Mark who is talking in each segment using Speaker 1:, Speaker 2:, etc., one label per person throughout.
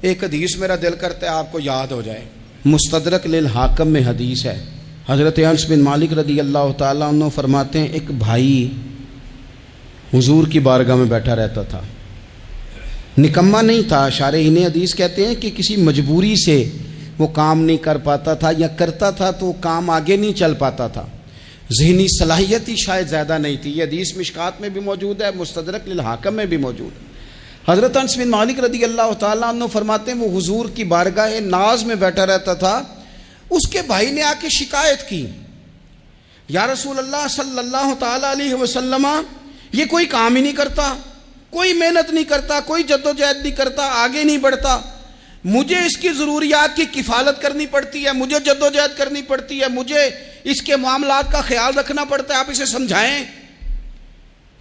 Speaker 1: एक हदीस मेरा दिल करता है आपको याद हो जाए। मुस्तदरक लिल हाकम में हदीस है। हज़रत अनस बिन मालिक रदी अल्लाह ताला अन्हु फरमाते हैं, एक भाई हुजूर की बारगाह में बैठा रहता था। निकम्मा नहीं था, शारहीन हदीस कहते हैं कि किसी मजबूरी से वो काम नहीं कर पाता था, या करता था तो काम आगे नहीं चल पाता था। ज़हनी सलाहियत ही शायद ज़्यादा नहीं थी। ये हदीस मिशकात में भी मौजूद है, मुस्तदरक लिल हाकम में भी मौजूद है। हज़रत अनस बिन मालिक रदी अल्लाह ताला अन्हु फरमाते हैं, वो हुजूर की बारगाह नाज में बैठा रहता था। उसके भाई ने आके शिकायत की, या रसूल अल्लाह सल्लल्लाहु ताला अलैहि वसल्लम, ये कोई काम ही नहीं करता, कोई मेहनत नहीं करता, कोई जद्दोजहद नहीं करता, आगे नहीं बढ़ता। मुझे इसकी ज़रूरियात की किफ़ालत करनी पड़ती है, मुझे जद्दोजहद करनी पड़ती है, मुझे इसके मामलात का ख्याल रखना पड़ता है, आप इसे समझाएं।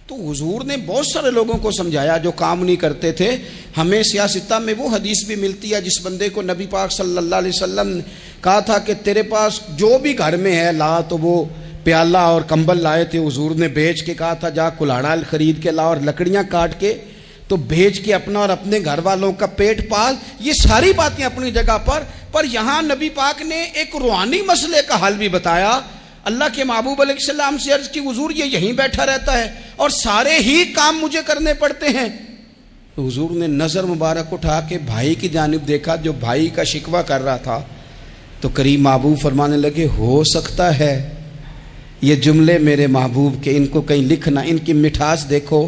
Speaker 1: तो हुजूर ने बहुत सारे लोगों को समझाया जो काम नहीं करते थे। हमें सियासता में वो हदीस भी मिलती है जिस बंदे को नबी पाक सल्लल्लाहु अलैहि वसल्लम ने कहा था कि तेरे पास जो भी घर में है ला, तो वो प्याला और कंबल लाए थे। हुजूर ने बेच के कहा था जा कुल्हाड़ा खरीद के ला और लकड़ियाँ काट के तो बेच के अपना और अपने घर वालों का पेट पाल। ये सारी बातें अपनी जगह पर यहाँ नबी पाक ने एक रूहानी मसले का हल भी बताया। अल्लाह के महबूब अलैहिस्सलाम से अर्ज की, हुजूर ये यहीं बैठा रहता है और सारे ही काम मुझे करने पड़ते हैं। तो हुजूर ने नज़र मुबारक उठा के भाई की जानिब देखा जो भाई का शिकवा कर रहा था। तो करीम महबूब फरमाने लगे, हो सकता है ये जुमले मेरे महबूब के, इनको कहीं लिखना, इनकी मिठास देखो,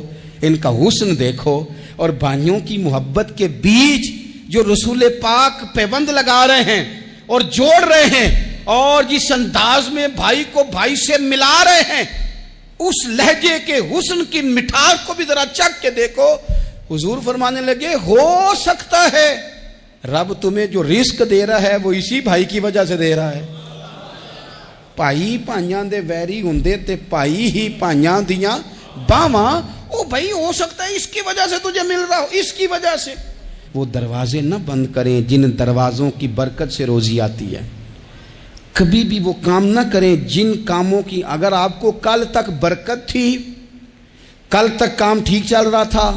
Speaker 1: इनका हुस्न देखो, और भाइयों की मोहब्बत के बीच जो रसूल पाक पैबंद लगा रहे हैं और जोड़ रहे हैं, और जिस अंदाज में भाई को भाई से मिला रहे हैं, उस लहजे के हुस्न की मिठास को भी जरा चख के देखो। हुजूर फरमाने लगे, हो सकता है रब तुम्हें जो रिस्क दे रहा है वो इसी भाई की वजह से दे रहा है। भाई भाइयां दे वैरी हुंदे ते भाई ही भाइयां दियां बावां। ओ भाई हो सकता है इसकी वजह से तुझे मिल रहा हो, इसकी वजह से। वो दरवाजे न बंद करें जिन दरवाजों की बरकत से रोजी आती है। कभी भी वो काम ना करें जिन कामों की अगर आपको कल तक बरकत थी, कल तक काम ठीक चल रहा था,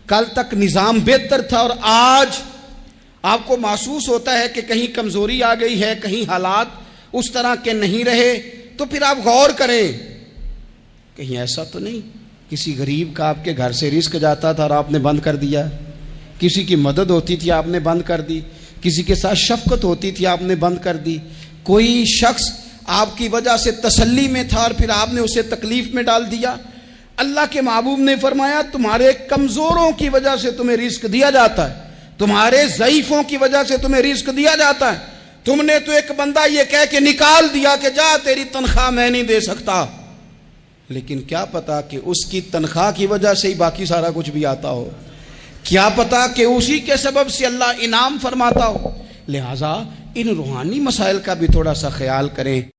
Speaker 1: कल तक निज़ाम बेहतर था, और आज आपको महसूस होता है कि कहीं कमज़ोरी आ गई है, कहीं हालात उस तरह के नहीं रहे, तो फिर आप गौर करें कहीं ऐसा तो नहीं किसी गरीब का आपके घर से रिस्क जाता था और आपने बंद कर दिया, किसी की मदद होती थी आपने बंद कर दी, किसी के साथ शफकत होती थी आपने बंद कर दी, कोई शख्स आपकी वजह से तसल्ली में था और फिर आपने उसे तकलीफ में डाल दिया। अल्लाह के महबूब ने फरमाया, तुम्हारे कमज़ोरों की वजह से तुम्हें रिस्क दिया जाता है, तुम्हारे ज़ईफ़ों की वजह से तुम्हें रिस्क दिया जाता है। तुमने तो एक बंदा ये कह के निकाल दिया कि जा तेरी तनख्वाह मैं नहीं दे सकता, लेकिन क्या पता कि उसकी तनख्वाह की वजह से ही बाकी सारा कुछ भी आता हो, क्या पता कि उसी के सबब से अल्लाह इनाम फरमाता हो। लिहाजा इन रूहानी मसाइल का भी थोड़ा सा ख्याल करें।